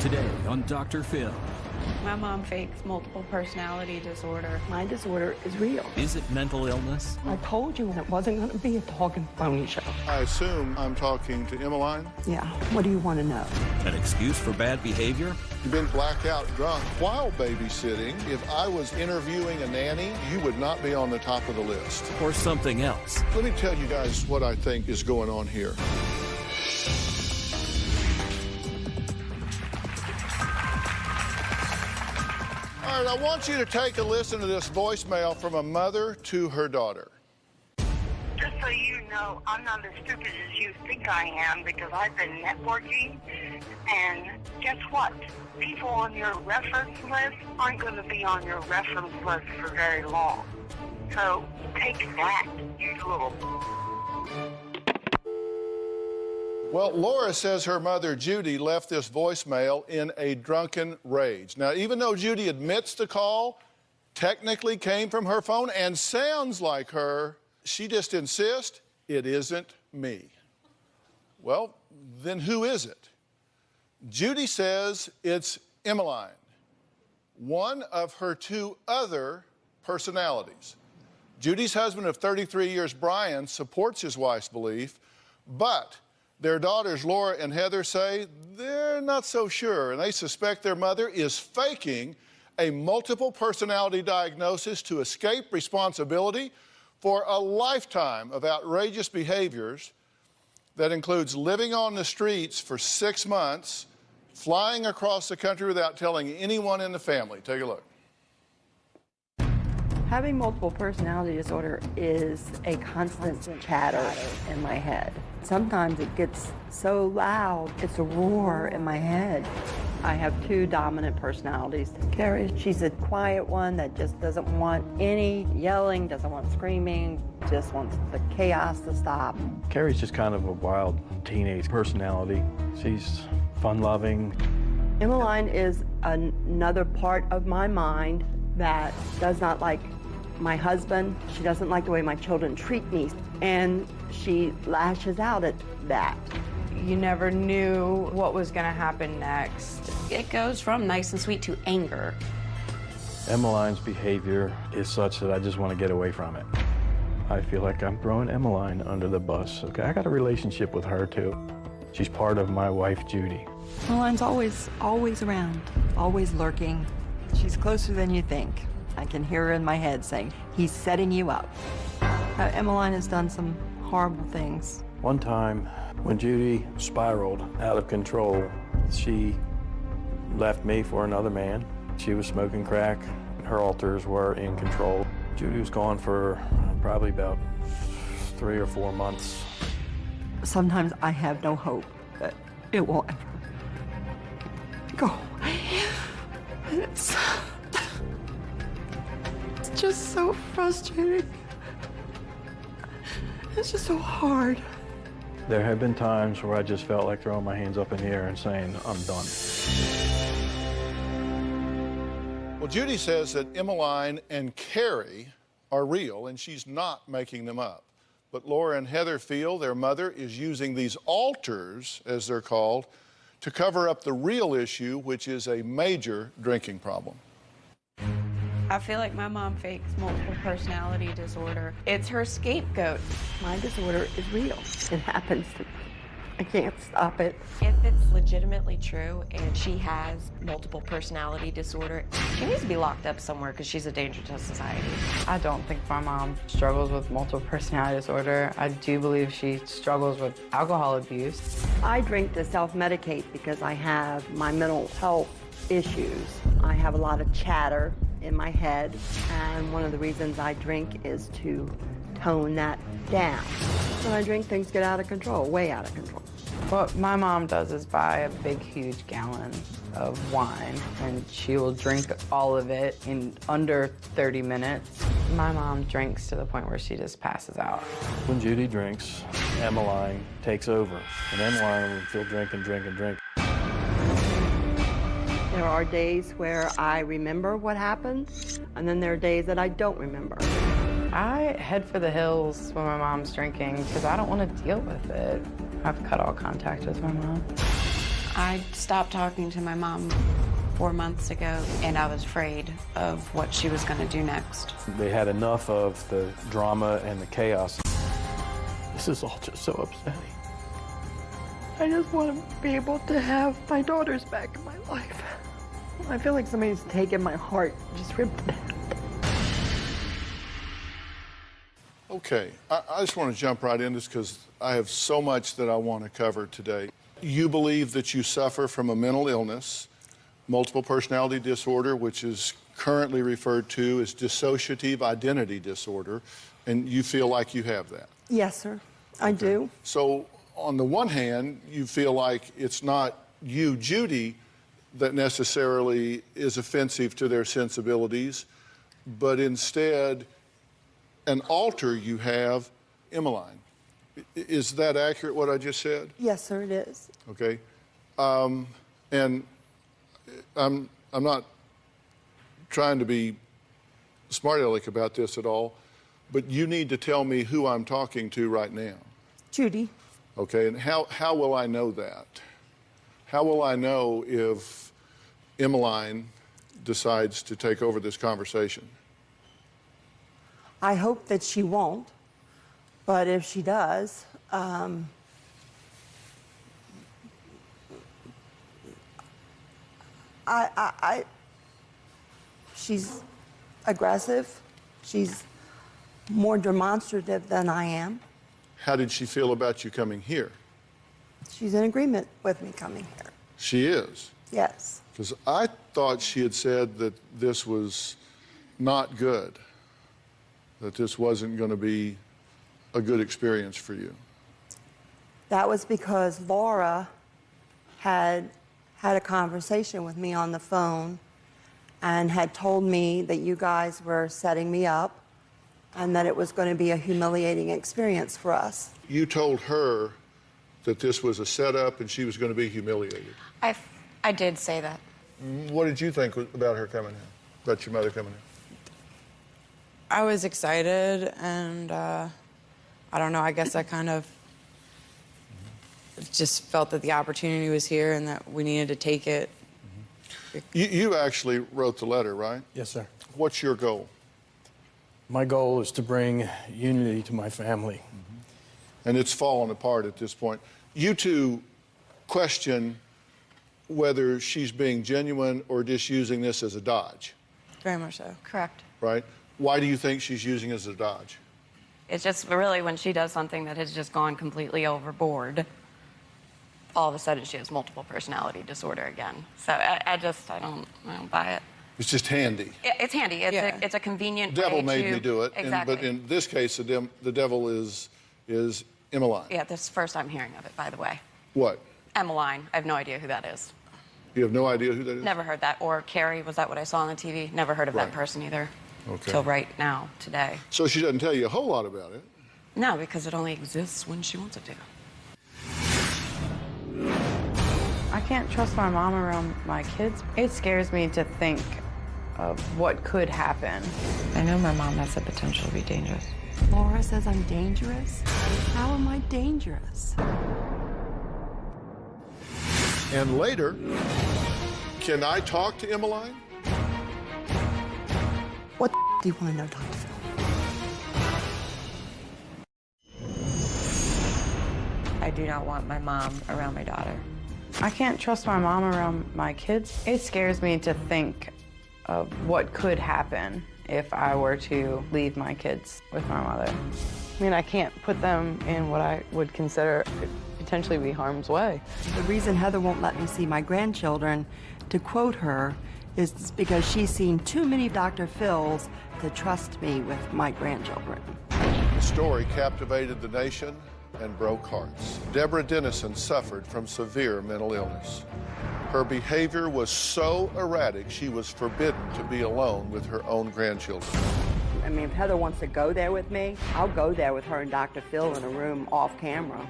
Today on Dr. Phil. My mom fakes multiple personality disorder. My disorder is real. Is it mental illness? I told you it wasn't going to be a dog and pony show. I assume I'm talking to Emmeline. Yeah, what do you want to know? An excuse for bad behavior? You've been blackout drunk while babysitting. If I was interviewing a nanny, you would not be on the top of the list. Or something else? Let me tell you guys what I think is going on here. All right, I want you to take a listen to this voicemail from a mother to her daughter. Just so you know, I'm not as stupid as you think I am because I've been networking. And guess what? People on your reference list aren't going to be on your reference list for very long. So take that, you little... Well, Laura says her mother, Judy, left this voicemail in a drunken rage. Now, even though Judy admits the call technically came from her phone and sounds like her, she just insists it isn't me. Well, then who is it? Judy says it's Emmeline, one of her two other personalities. Judy's husband of 33 years, Brian, supports his wife's belief, but their daughters, Laura and Heather, say they're not so sure, and they suspect their mother is faking a multiple personality diagnosis to escape responsibility for a lifetime of outrageous behaviors that includes living on the streets for 6 months, flying across the country without telling anyone in the family. Take a look. Having multiple personality disorder is a constant chatter in my head. Sometimes it gets so loud, it's a roar in my head. I have two dominant personalities. Carrie, she's a quiet one that just doesn't want any yelling, doesn't want screaming, just wants the chaos to stop. Carrie's just kind of a wild teenage personality. She's fun-loving. Emmeline is another part of my mind that does not like my husband. She doesn't like the way my children treat me, and she lashes out at that. You never knew what was going to happen next. It goes from nice and sweet to anger. Emmeline's behavior is such that I just want to get away from it. I feel like I'm throwing Emmeline under the bus. Okay, I got a relationship with her too. She's part of my wife, Judy. Emmeline's always around, always lurking. She's closer than you think. I can hear her in my head saying, he's setting you up. Emmeline has done some horrible things. One time, when Judy spiraled out of control, she left me for another man. She was smoking crack. Her alters were in control. Judy was gone for probably about 3 or 4 months. Sometimes I have no hope that it will ever go away. And it's just so frustrating. It's just so hard. There have been times where I just felt like throwing my hands up in the air and saying, I'm done. Well, Judy says that Emmeline and Carrie are real, and she's not making them up. But Laura and Heather feel their mother is using these alters, as they're called, to cover up the real issue, which is a major drinking problem. I feel like my mom fakes multiple personality disorder. It's her scapegoat. My disorder is real. It happens to me. I can't stop it. If it's legitimately true and she has multiple personality disorder, she needs to be locked up somewhere because she's a danger to society. I don't think my mom struggles with multiple personality disorder. I do believe she struggles with alcohol abuse. I drink to self-medicate because I have my mental health issues. I have a lot of chatter in my head, and one of the reasons I drink is to tone that down. When I drink, things get out of control, way out of control. What my mom does is buy a big, huge gallon of wine, and she will drink all of it in under 30 minutes. My mom drinks to the point where she just passes out. When Judy drinks, Emmeline takes over, and Emmeline will still drink and drink and drink. There are days where I remember what happened, and then there are days that I don't remember. I head for the hills when my mom's drinking because I don't want to deal with it. I've cut all contact with my mom. I stopped talking to my mom 4 months ago, and I was afraid of what she was going to do next. They had enough of the drama and the chaos. This is all just so upsetting. I just want to be able to have my daughters back in my life. I feel like somebody's taken my heart, just ripped it out. Okay, I just want to jump right into this because I have so much that I want to cover today. You believe that you suffer from a mental illness, multiple personality disorder, which is currently referred to as dissociative identity disorder, and you feel like you have that. Yes, sir. I do. So on the one hand, you feel like it's not you, Judy, that necessarily is offensive to their sensibilities, but instead an alter you have, Emmeline. Is that accurate, what I just said? Yes, sir, it is. Okay. And I'm not trying to be smart-aleck about this at all, but you need to tell me who I'm talking to right now. Judy. Okay, and how will I know that? How will I know if Emmeline decides to take over this conversation? I hope that she won't, but if she does, she's aggressive. She's more demonstrative than I am. How did she feel about you coming here? She's in agreement with me coming here. She is? Yes. Because I thought she had said that this was not good, that this wasn't going to be a good experience for you. That was because Laura had a conversation with me on the phone and had told me that you guys were setting me up and that it was going to be a humiliating experience for us. You told her that this was a setup and she was going to be humiliated. I did say that. What did you think about her coming in, about your mother coming in? I was excited, and I don't know, I guess I kind of just felt that the opportunity was here and that we needed to take it. You actually wrote the letter, right? Yes, sir. What's your goal? My goal is to bring unity to my family. And it's fallen apart at this point. You two question whether she's being genuine or just using this as a dodge. Very much so. Correct. Right? Why do you think she's using it as a dodge? It's just really when she does something that has just gone completely overboard, all of a sudden she has multiple personality disorder again. So I don't buy it. It's just handy. It's handy. It's a convenient way to... The devil made me do it. Exactly. But in this case, the devil is Emmeline. Yeah, this is the first I'm hearing of it, by the way. What? Emmeline. I have no idea who that is. You have no idea who that is? Never heard that. Or Carrie, was that what I saw on the TV? Never heard of that person either. Okay. Till right now, today. So she doesn't tell you a whole lot about it? No, because it only exists when she wants it to. I can't trust my mom around my kids. It scares me to think of what could happen. I know my mom has the potential to be dangerous. Laura says I'm dangerous? How am I dangerous? And later, can I talk to Emmeline? What do you want to know, Dr. Phil? I do not want my mom around my daughter. I can't trust my mom around my kids. It scares me to think of what could happen if I were to leave my kids with my mother. I mean, I can't put them in what I would consider potentially be harm's way. The reason Heather won't let me see my grandchildren, to quote her, is because she's seen too many Dr. Phils to trust me with my grandchildren. The story captivated the nation and broke hearts. Deborah Dennison suffered from severe mental illness. Her behavior was so erratic, she was forbidden to be alone with her own grandchildren. I mean, if Heather wants to go there with me, I'll go there with her and Dr. Phil in a room off camera.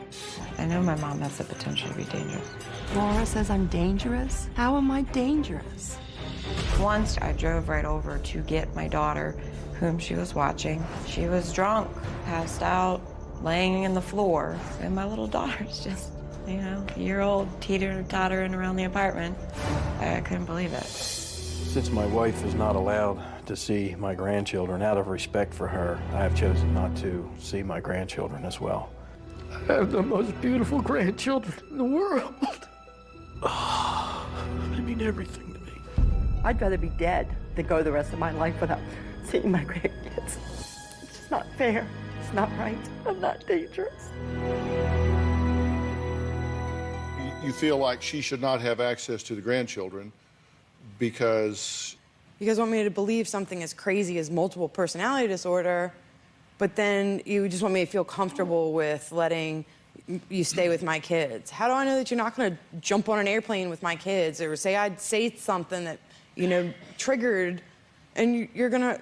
I know my mom has the potential to be dangerous. Laura says I'm dangerous? How am I dangerous? Once I drove right over to get my daughter, whom she was watching. She was drunk, passed out, laying in the floor, and my little daughter's just you know, year-old teeter-tottering around the apartment. I couldn't believe it. Since my wife is not allowed to see my grandchildren, out of respect for her, I have chosen not to see my grandchildren as well. I have the most beautiful grandchildren in the world. Oh, they mean everything to me. I'd rather be dead than go the rest of my life without seeing my grandkids. It's just not fair. It's not right. I'm not dangerous. You feel like she should not have access to the grandchildren because... You guys want me to believe something as crazy as multiple personality disorder, but then you just want me to feel comfortable with letting you stay with my kids. How do I know that you're not going to jump on an airplane with my kids or say I'd say something that, you know, triggered, and you're going to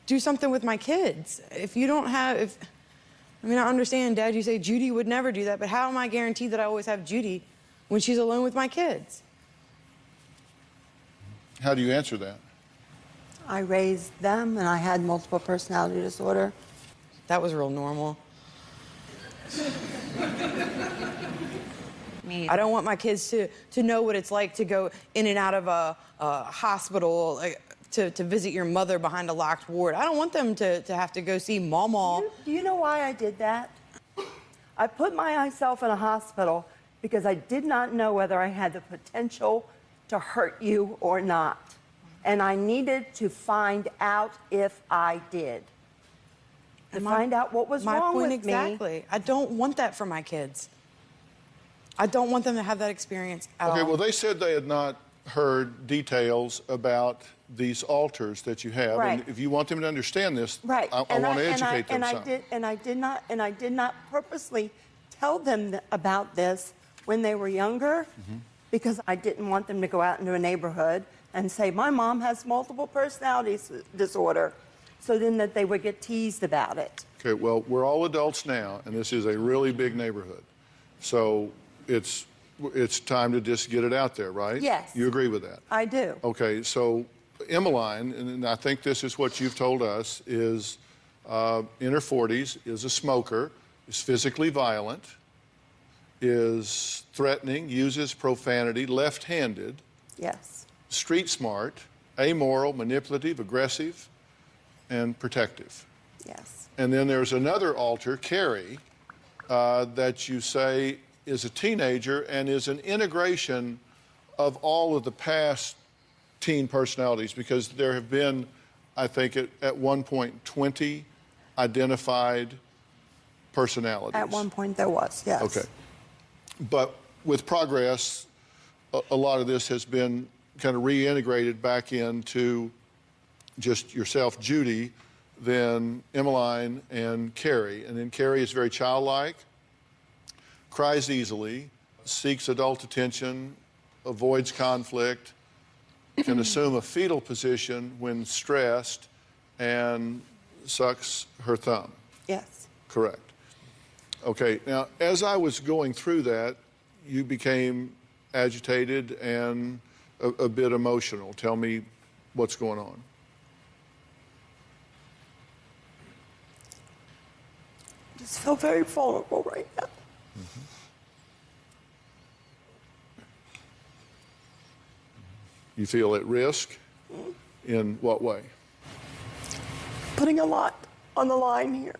do something with my kids? If you don't have... I mean, I understand, Dad, you say Judy would never do that, but how am I guaranteed that I always have Judy when she's alone with my kids? How do you answer that? I raised them, and I had multiple personality disorder. That was real normal. I don't want my kids to know what it's like to go in and out of a hospital, like, to visit your mother behind a locked ward. I don't want them to have to go see Mama. Do you know why I did that? I put myself in a hospital because I did not know whether I had the potential to hurt you or not. And I needed to find out if I did. To find out what was wrong with me. Exactly. I don't want that for my kids. I don't want them to have that experience at all. Okay, well, they said they had not heard details about these alters that you have. Right. And if you want them to understand this, right. I want to educate them some. I did not purposely tell them about this when they were younger, because I didn't want them to go out into a neighborhood and say, my mom has multiple personality disorder, so then that they would get teased about it. Okay, well, we're all adults now, and this is a really big neighborhood. So it's time to just get it out there, right? Yes. You agree with that? I do. Okay, so Emmeline, and I think this is what you've told us, is in her 40s, is a smoker, is physically violent, is threatening, uses profanity, left-handed. Yes. Street smart, amoral, manipulative, aggressive, and protective. Yes. And then there's another alter, Carrie, that you say is a teenager and is an integration of all of the past teen personalities, because there have been, I think, at one point, 20 identified personalities. At one point there was, yes. Okay. But with progress, a lot of this has been kind of reintegrated back into just yourself, Judy, then Emmeline and Carrie. And then Carrie is very childlike, cries easily, seeks adult attention, avoids conflict, can assume a fetal position when stressed, and sucks her thumb. Yes. Correct. Okay, now, as I was going through that, you became agitated and a bit emotional. Tell me what's going on. I just feel very vulnerable right now. You feel at risk? In what way? Putting a lot on the line here.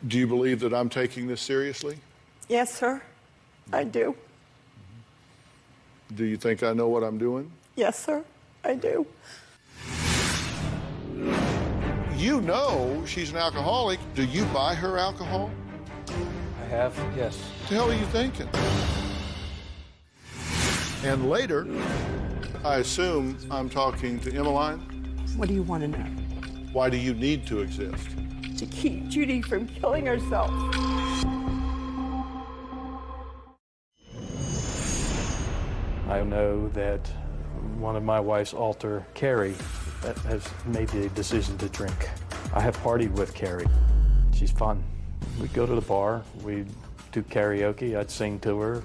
Do you believe that I'm taking this seriously? Yes, sir. I do. Do you think I know what I'm doing? Yes, sir. I do. You know she's an alcoholic. Do you buy her alcohol? I have, yes. What the hell are you thinking? And later, I assume I'm talking to Emmeline. What do you want to know? Why do you need to exist? To keep Judy from killing herself. I know that one of my wife's alter, Carrie, has made the decision to drink. I have partied with Carrie. She's fun. We'd go to the bar, we'd do karaoke, I'd sing to her,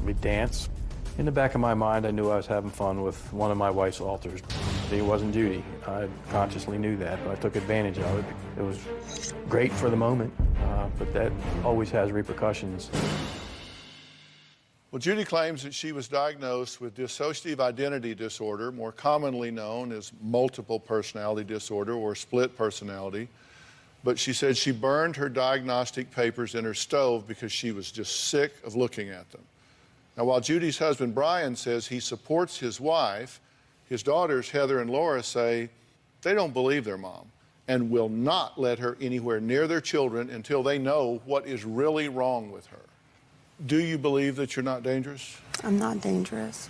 we'd dance. In the back of my mind, I knew I was having fun with one of my wife's alters. It wasn't Judy. I consciously knew that, but I took advantage of it. It was great for the moment, but that always has repercussions. Well, Judy claims that she was diagnosed with dissociative identity disorder, more commonly known as multiple personality disorder or split personality. But she said she burned her diagnostic papers in her stove because she was just sick of looking at them. Now, while Judy's husband, Brian, says he supports his wife, his daughters, Heather and Laura, say they don't believe their mom and will not let her anywhere near their children until they know what is really wrong with her. Do you believe that you're not dangerous? I'm not dangerous.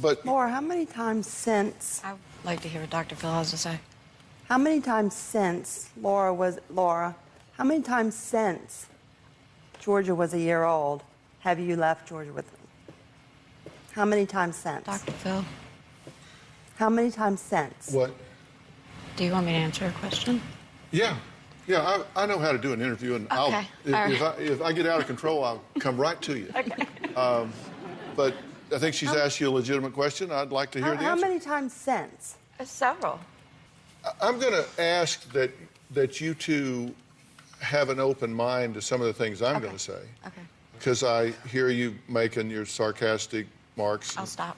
But Laura, how many times since... I'd like to hear what Dr. Phil has to say. How many times since Laura, how many times since Georgia was a year old have you left Georgia with me? How many times since? Dr. Phil, How many times since? what? do you want me to answer a question? Yeah. Yeah, I know how to do an interview, and Okay. if I get out of control, I'll come right to you. Okay. But I think she's asked you a legitimate question. I'd like to hear the How answer. many times since? Several. I'm going to ask that you two have an open mind to some of the things I'm going to say. Okay. Because I hear you making your sarcastic marks. I'll stop.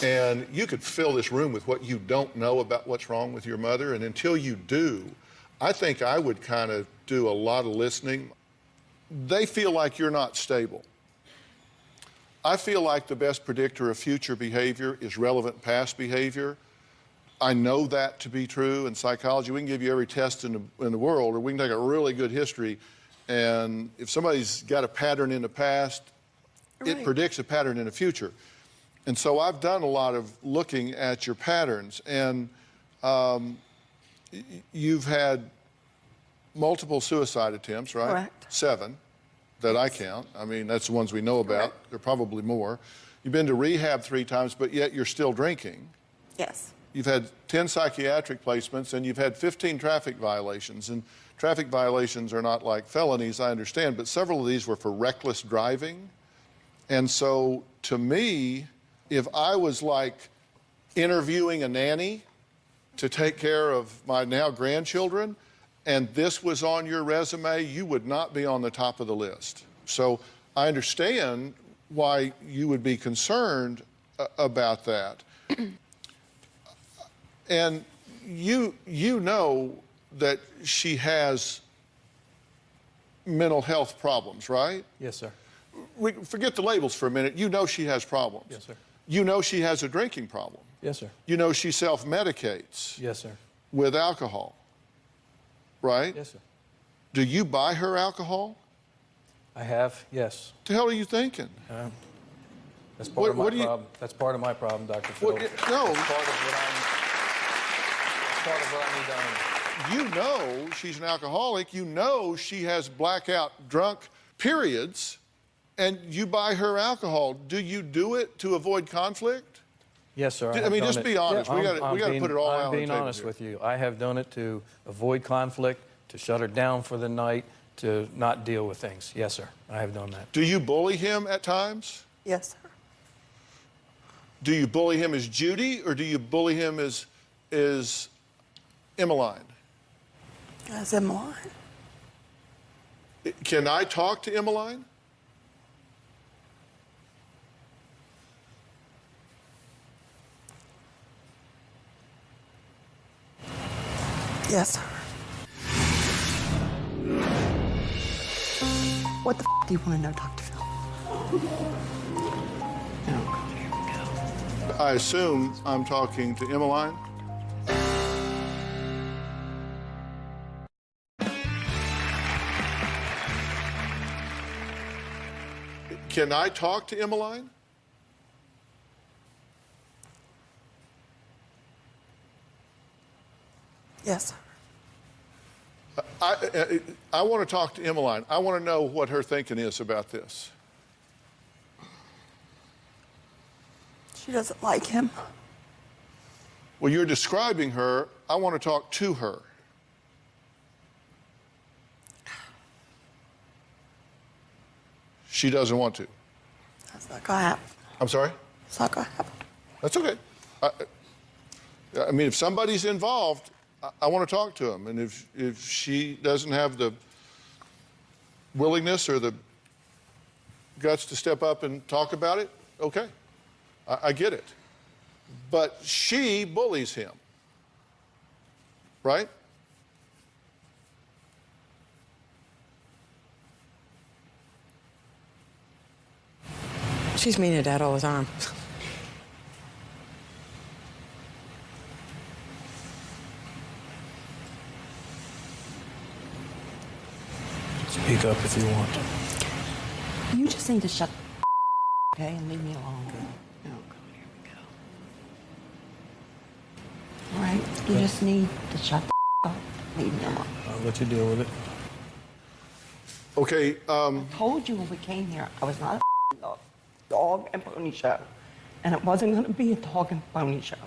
And you could fill this room with what you don't know about what's wrong with your mother. And until you do, I think I would kind of do a lot of listening. They feel like you're not stable. I feel like the best predictor of future behavior is relevant past behavior. I know that to be true. In psychology, we can give you every test in the world, or we can take a really good history, and if somebody's got a pattern in the past, it predicts a pattern in the future. And so I've done a lot of looking at your patterns, and you've had multiple suicide attempts, right? Correct. 7 that I count. I mean, that's the ones we know about. Correct. There are probably more. You've been to rehab 3 times, but yet you're still drinking. Yes. You've had 10 psychiatric placements, and you've had 15 traffic violations. And traffic violations are not like felonies, I understand, but several of these were for reckless driving. And so, to me, if I was like interviewing a nanny to take care of my now grandchildren, and this was on your resume, you would not be on the top of the list. So I understand why you would be concerned about that. And you know that she has mental health problems, right? Yes, sir. Forget the labels for a minute. You know she has problems. Yes, sir. You know she has a drinking problem. Yes, sir. You know she self-medicates Yes, sir. with alcohol, right? Yes, sir. Do you buy her alcohol? I have, yes. What the hell are you thinking? That's part of my what do you- problem. That's part of my problem, Dr. Phil. Well, no. That's part of what I need to own. You know she's an alcoholic. You know she has blackout drunk periods, and you buy her alcohol. Do you do it to avoid conflict? Yes, sir. I mean, just be honest. We got to put it all out on the table. I'm being honest with you. I have done it to avoid conflict, to shut her down for the night, to not deal with things. Yes, sir. I have done that. Do you bully him at times? Yes, sir. Do you bully him as Judy, or do you bully him as Emmeline? As Emmeline. Can I talk to Emmeline? Yes, sir. What the do you want to know, Dr. Phil? I assume I'm talking to Emmeline. Can I talk to Emmeline? Yes, sir. I want to talk to Emmeline. I want to know what her thinking is about this. She doesn't like him. Well, you're describing her. I want to talk to her. She doesn't want to. That's not gonna happen. I'm sorry? It's not gonna happen. That's okay. I mean, if somebody's involved, I want to talk to him. And if she doesn't have the willingness or the guts to step up and talk about it, okay, I get it. But she bullies him, right? She's mean to Dad all the time. Speak up if you want. You just need to shut the okay, and leave me alone. Oh, God, here we go. All right? You just need to shut the up, leave me alone. I'll let you deal with it. Okay, I told you when we came here, I was not a dog and pony show. And it wasn't going to be a dog and pony show.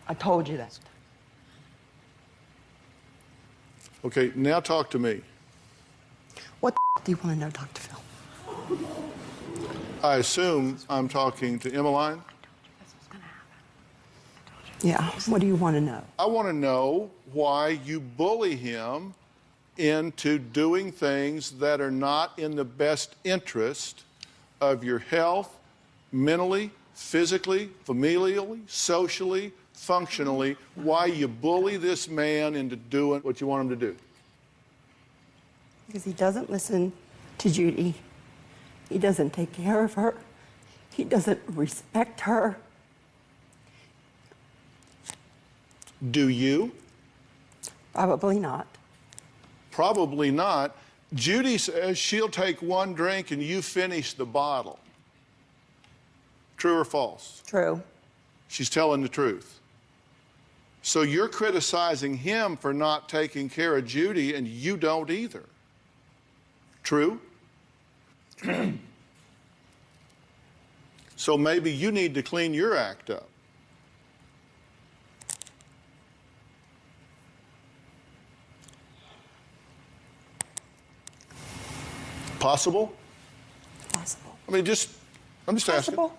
I told you that. okay, now talk to me. What the do you want to know, Dr. Phil? I assume I'm talking to Emmeline. Yeah, what do you want to know? I want to know why you bully him into doing things that are not in the best interest of your health, mentally, physically, familially, socially, functionally. Why you bully this man into doing what you want him to do. Because he doesn't listen to Judy. He doesn't take care of her. He doesn't respect her. Do you? Probably not. Probably not. Judy says she'll take one drink and you finish the bottle. True or false? True. She's telling the truth. So you're criticizing him for not taking care of Judy, and you don't either. True? So maybe you need to clean your act up. Possible? Possible. I mean, I'm just asking. Possible?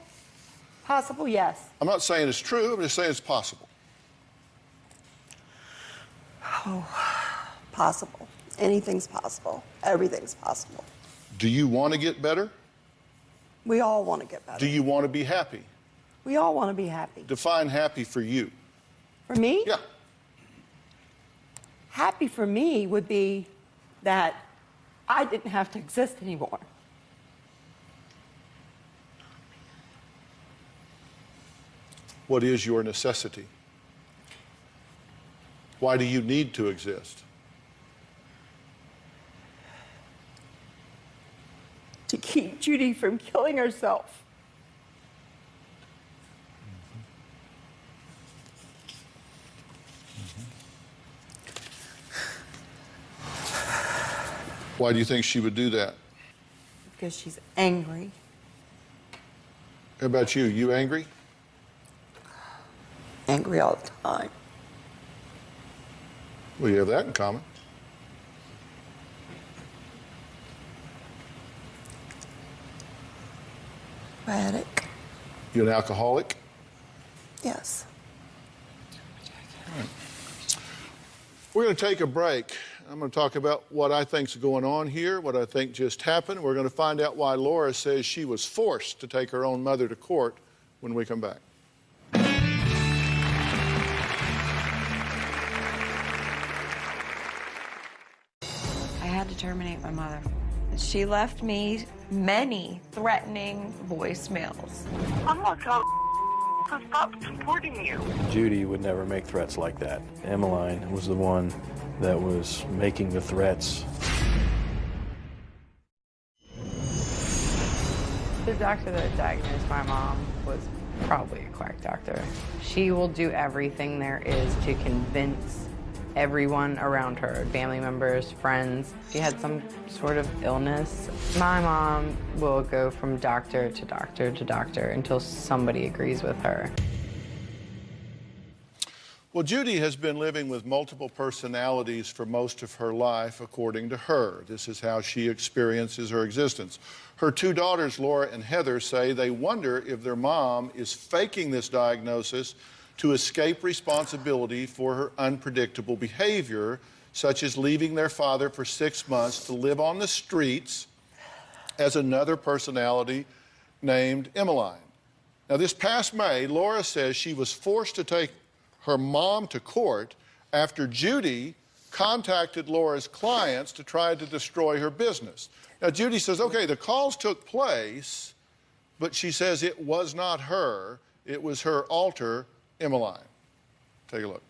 Possible, yes. I'm not saying it's true, I'm just saying it's possible. Oh, possible. Anything's possible. Everything's possible. Do you want to get better? We all want to get better. Do you want to be happy? We all want to be happy. Define happy for you. For me? Yeah. Happy for me would be that I didn't have to exist anymore. What is your necessity? Why do you need to exist? To keep Judy from killing herself. Why do you think she would do that? Because she's angry. How about you? You angry? Angry all the time. Well, you have that in common. Addict. You an alcoholic? Yes. All right. We're going to take a break. I'm going to talk about what I think's going on here, what I think just happened. We're going to find out why Laura says she was forced to take her own mother to court when we come back. I had to terminate my mother. She left me many threatening voicemails. I'm not telling to stop supporting you. Judy would never make threats like that. Emmeline was the one that was making the threats. The doctor that diagnosed my mom was probably a quack doctor. She will do everything there is to convince everyone around her, family members, friends. She had some sort of illness. My mom will go from doctor to doctor to doctor until somebody agrees with her. Well, Judy has been living with multiple personalities for most of her life, according to her. This is how she experiences her existence. Her two daughters, Laura and Heather, say they wonder if their mom is faking this diagnosis to escape responsibility for her unpredictable behavior, such as leaving their father for 6 months to live on the streets as another personality named Emmeline. Now, this past May, Laura says she was forced to take her mom to court after Judy contacted Laura's clients to try to destroy her business. Now, Judy says, okay, the calls took place, but she says it was not her. It was her alter, Emmeline. Take a look.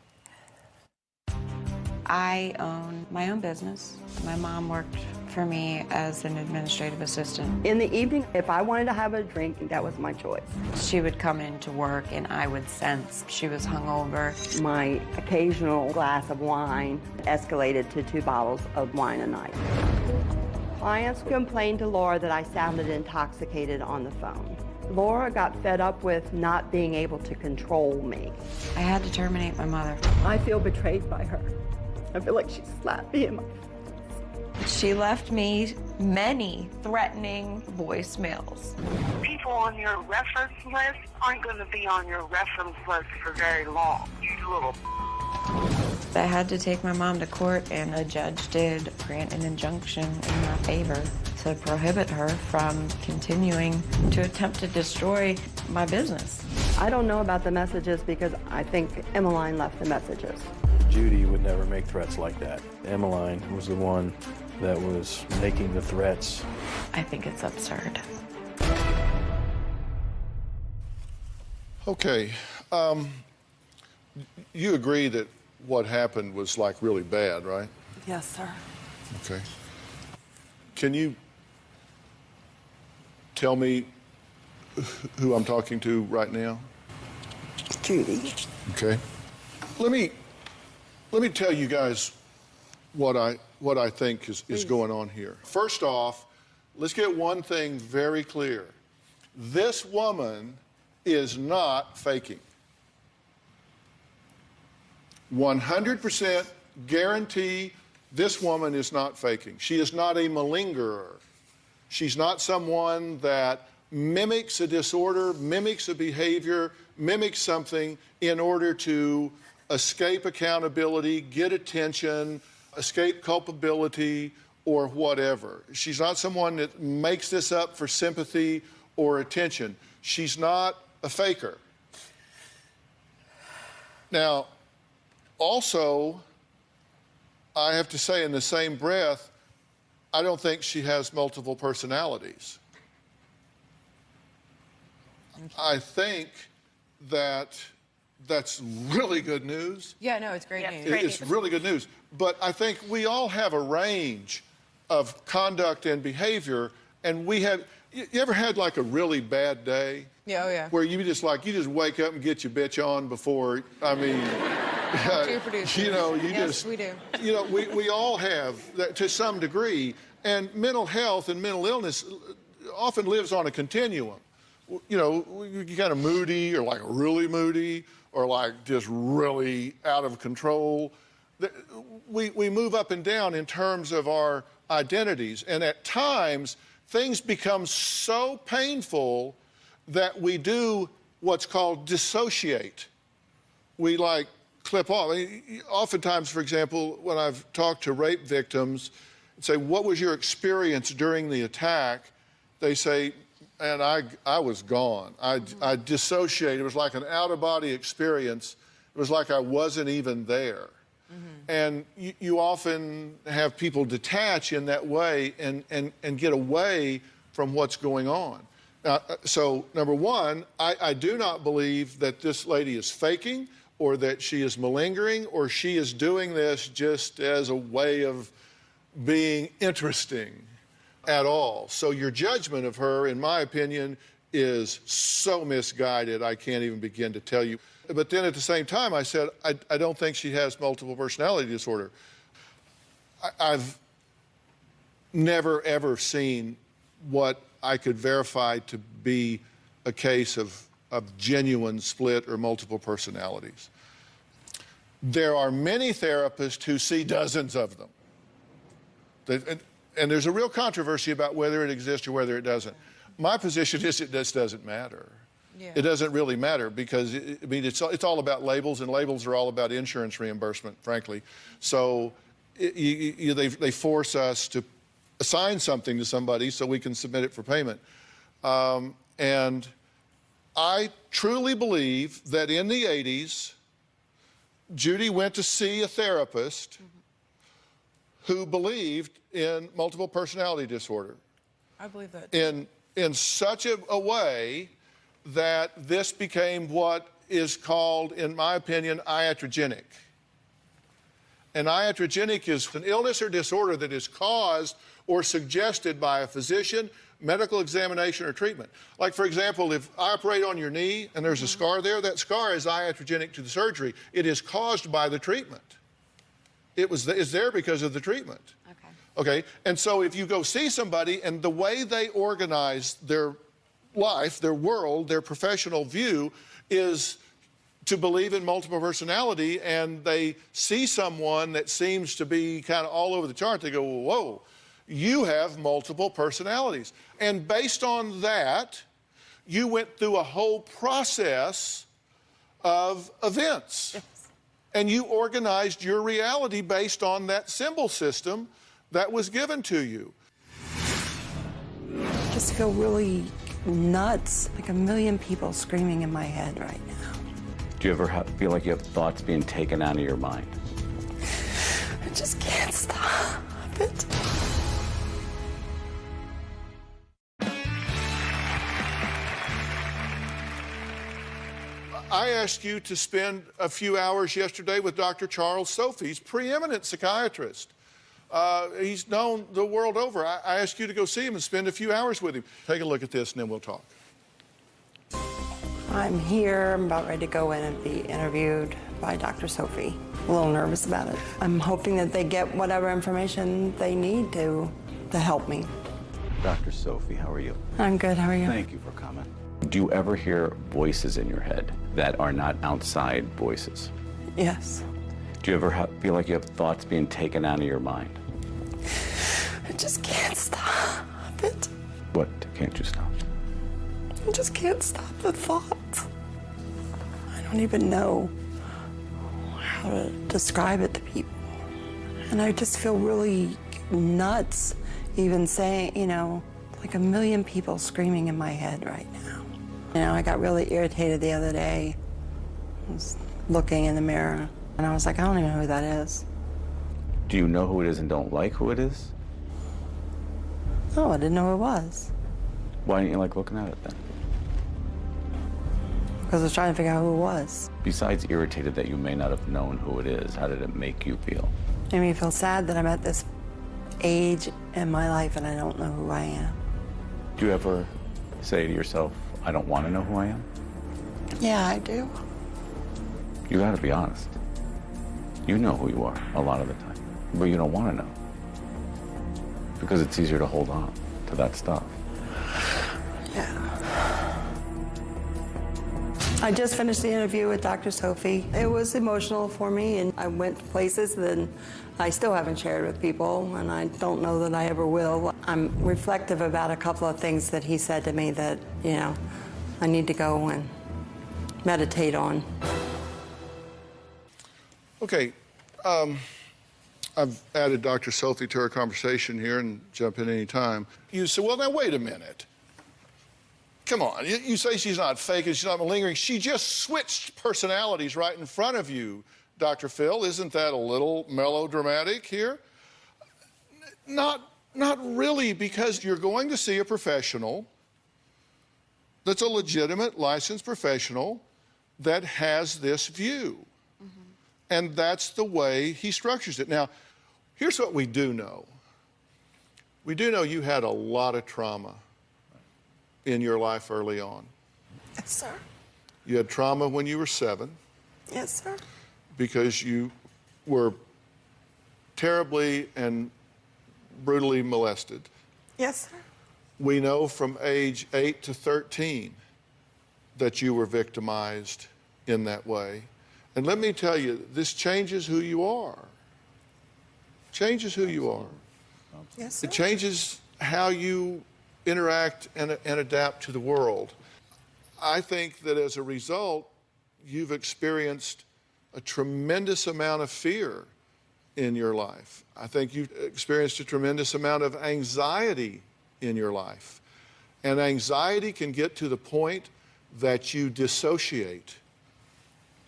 I own my own business. My mom worked for me as an administrative assistant. In the evening, if I wanted to have a drink, that was my choice. She would come into work and I would sense she was hungover. My occasional glass of wine escalated to 2 bottles of wine a night. Clients complained to Laura that I sounded intoxicated on the phone. Laura got fed up with not being able to control me. I had to terminate my mother. I feel betrayed by her. I feel like she slapped me in my face. She left me many threatening voicemails. People on your reference list aren't going to be on your reference list for very long, you little. I had to take my mom to court, and a judge did grant an injunction in my favor to prohibit her from continuing to attempt to destroy my business. I don't know about the messages because I think Emmeline left the messages. Judy would never make threats like that. Emmeline was the one that was making the threats. I think it's absurd. Okay, you agree that what happened was like really bad, right? Yes, sir. Okay. Can you tell me who I'm talking to right now? Judy. Okay. Let me tell you guys what I think is going on here. First off, let's get one thing very clear. This woman is not faking. 100% guarantee this woman is not faking. She is not a malingerer. She's not someone that mimics a disorder, mimics a behavior, mimics something in order to escape accountability, get attention, escape culpability, or whatever. She's not someone that makes this up for sympathy or attention. She's not a faker. Now, also, I have to say in the same breath, I don't think she has multiple personalities. I think that's really good news. Yeah, no, it's great news. It's really good news. But I think we all have a range of conduct and behavior, and we have. You ever had like a really bad day? Yeah, oh yeah. Where you just wake up and get your bitch on before. I mean. You know, yes, we do. You know, we all have that to some degree, and mental health and mental illness often lives on a continuum. You know, you're kind of moody, or like really moody, or like just really out of control. We move up and down in terms of our identities, and at times things become so painful that we do what's called dissociate. We like clip off. I mean, oftentimes, for example, when I've talked to rape victims and say, what was your experience during the attack? They say, and I was gone. I dissociated. It was like an out-of-body experience. It was like I wasn't even there. And you often have people detach in that way and get away from what's going on. So, number one, I do not believe that this lady is faking, or that she is malingering, or she is doing this just as a way of being interesting at all. So your judgment of her, in my opinion, is so misguided, I can't even begin to tell you. But then at the same time, I said, I don't think she has multiple personality disorder. I've never, ever seen what I could verify to be a case of genuine split or multiple personalities. There are many therapists who see dozens of them. And there's a real controversy about whether it exists or whether it doesn't. My position is it just doesn't matter. it doesn't really matter because, I mean, it's all about labels, and labels are all about insurance reimbursement, frankly. So they force us to assign something to somebody so we can submit it for payment. And I truly believe that in the 80s, Judy went to see a therapist who believed in multiple personality disorder. I believe that. In such a way that this became what is called, in my opinion, iatrogenic. And iatrogenic is an illness or disorder that is caused or suggested by a physician, medical examination, or treatment. Like, for example, if I operate on your knee and there's a scar there, that scar is iatrogenic to the surgery. It is caused by the treatment. It's there because of the treatment. Okay, and so if you go see somebody and the way they organize their life, their world, their professional view is to believe in multiple personality, and they see someone that seems to be kind of all over the chart, they go, whoa, you have multiple personalities. And based on that, you went through a whole process of events. Yes. And you organized your reality based on that symbol system that was given to you. I just feel really nuts, like a million people screaming in my head right now. Do you ever feel like you have thoughts being taken out of your mind? I just can't stop it. I asked you to spend a few hours yesterday with Dr. Charles Sophie's preeminent psychiatrist. He's known the world over. I asked you to go see him and spend a few hours with him. Take a look at this and then we'll talk. I'm here. I'm about ready to go in and be interviewed by Dr. Sophie. A little nervous about it. I'm hoping that they get whatever information they need to help me. Dr. Sophie, how are you? I'm good. How are you? Thank you for coming. Do you ever hear voices in your head that are not outside voices? Yes. Do you ever feel like you have thoughts being taken out of your mind? I just can't stop it. What can't you stop? I just can't stop the thoughts. I don't even know how to describe it to people. And I just feel really nuts even saying, you know, like a million people screaming in my head right now. You know, I got really irritated the other day. I was looking in the mirror and I was like, I don't even know who that is. Do you know who it is and don't like who it is? No, I didn't know who it was. Why didn't you like looking at it then? Because I was trying to figure out who it was. Besides irritated that you may not have known who it is, how did it make you feel? It made me feel sad that I'm at this age in my life and I don't know who I am. Do you ever say to yourself, I don't want to know who I am? Yeah, I do. You got to be honest. You know who you are a lot of the time, but you don't want to know. Because it's easier to hold on to that stuff. Yeah. I just finished the interview with Dr. Sophie. It was emotional for me, and I went places that I still haven't shared with people, and I don't know that I ever will. I'm reflective about a couple of things that he said to me that, you know, I need to go and meditate on. Okay, I've added Dr. Sophie to our conversation here and jump in any time. You say, well, now wait a minute. Come on, you say she's not faking, she's not malingering. She just switched personalities right in front of you, Dr. Phil. Isn't that a little melodramatic here? Not really, because you're going to see a professional that's a legitimate licensed professional that has this view. Mm-hmm. And that's the way he structures it. Now, here's what we do know. We do know you had a lot of trauma in your life early on. Yes, sir. You had trauma when you were 7. Yes, sir. Because you were terribly and brutally molested. Yes, sir. We know from age 8 to 13 that you were victimized in that way. And let me tell you, this changes who you are. Changes who you are. Yes, sir. It changes how you interact and adapt to the world. I think that as a result, you've experienced a tremendous amount of fear in your life. I think you've experienced a tremendous amount of anxiety in your life. And anxiety can get to the point that you dissociate,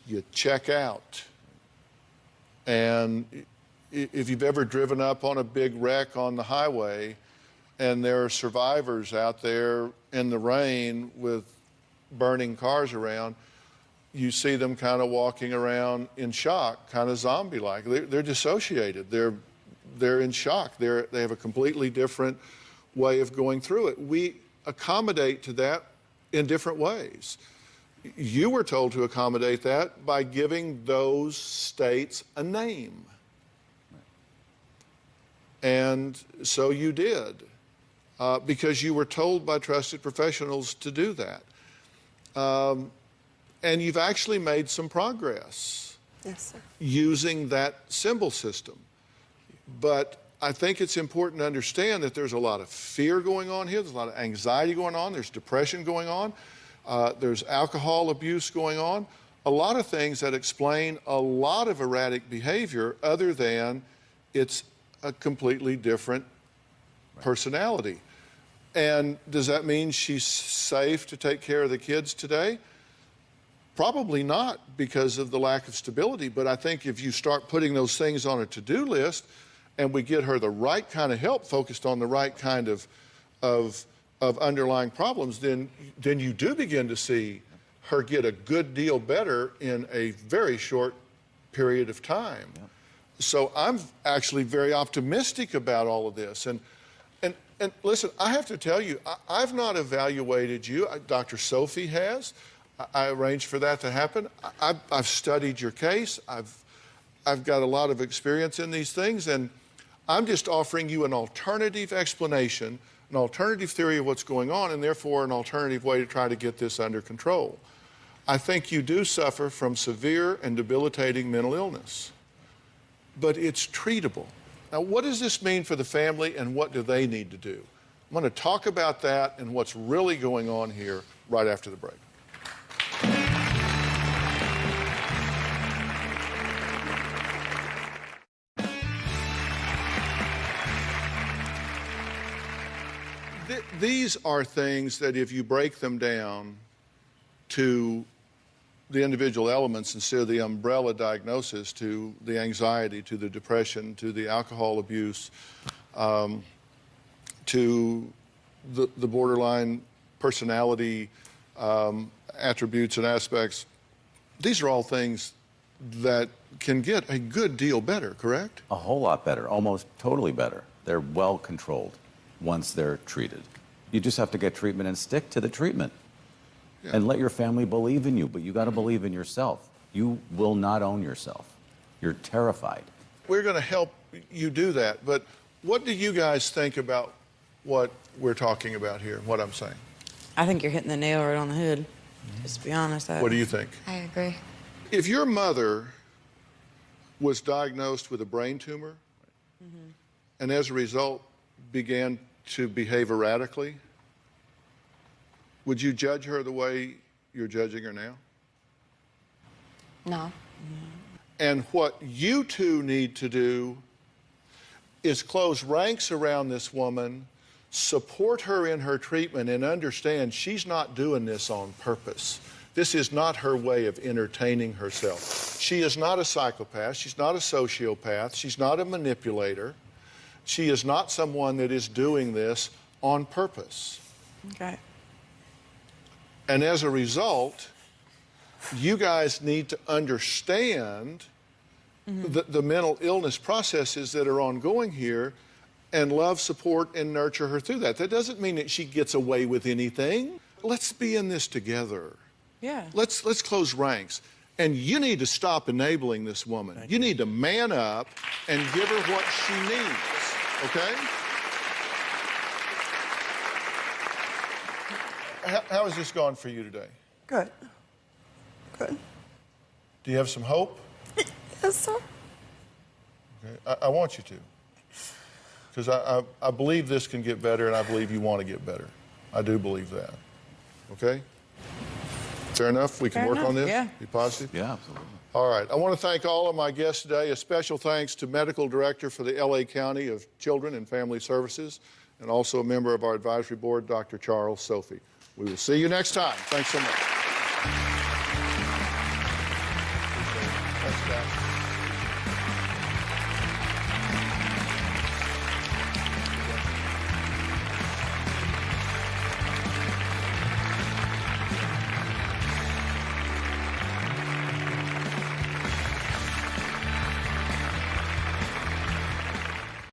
you check out. And if you've ever driven up on a big wreck on the highway and there are survivors out there in the rain with burning cars around, you see them kind of walking around in shock, kind of zombie-like. They're dissociated. They're in shock. They have a completely different way of going through it. We accommodate to that in different ways. You were told to accommodate that by giving those states a name. And so you did, because you were told by trusted professionals to do that. And you've actually made some progress. Yes, sir. Using that symbol system. But I think it's important to understand that there's a lot of fear going on here. There's a lot of anxiety going on. There's depression going on. There's alcohol abuse going on. A lot of things that explain a lot of erratic behavior other than it's a completely different personality. And does that mean she's safe to take care of the kids today? Probably not, because of the lack of stability. But I think if you start putting those things on a to-do list and we get her the right kind of help focused on the right kind of underlying problems, then you do begin to see her get a good deal better in a very short period of time. Yeah. So I'm actually very optimistic about all of this. And listen, I have to tell you, I've not evaluated you. Dr. Sophie has. I arranged for that to happen. I've studied your case. I've got a lot of experience in these things, and I'm just offering you an alternative explanation, an alternative theory of what's going on, and therefore an alternative way to try to get this under control. I think you do suffer from severe and debilitating mental illness, but it's treatable. Now, what does this mean for the family, and what do they need to do? I'm going to talk about that and what's really going on here right after the break. These are things that if you break them down to the individual elements instead of the umbrella diagnosis, to the anxiety, to the depression, to the alcohol abuse, to the borderline personality attributes and aspects, these are all things that can get a good deal better, correct? A whole lot better, almost totally better. They're well controlled once they're treated. You just have to get treatment and stick to the treatment. Yeah. And let your family believe in you, but you got to believe in yourself. You will not own yourself. You're terrified. We're going to help you do that, but what do you guys think about what we're talking about here, what I'm saying? I think you're hitting the nail right on the head, just to be honest. What do you think? I agree. If your mother was diagnosed with a brain tumor, and as a result began to behave erratically, would you judge her the way you're judging her now? No. And what you two need to do is close ranks around this woman, support her in her treatment, and understand she's not doing this on purpose. This is not her way of entertaining herself. She is not a psychopath. She's not a sociopath. She's not a manipulator. She is not someone that is doing this on purpose. Okay. And as a result, you guys need to understand the mental illness processes that are ongoing here and love, support, and nurture her through that. That doesn't mean that she gets away with anything. Let's be in this together. Yeah. Let's close ranks. And you need to stop enabling this woman. You need to man up and give her what she needs, okay? How has this gone for you today? Good. Good. Do you have some hope? Yes, sir. Okay. I want you to. Because I believe this can get better, and I believe you want to get better. I do believe that. Okay? Fair enough? We can Fair work enough, on this? yeah. You positive? Yeah, absolutely. All right. I want to thank all of my guests today. A special thanks to Medical Director for the L.A. County of Children and Family Services, and also a member of our advisory board, Dr. Charles Sophie. We will see you next time. Thanks so much. Thanks, guys.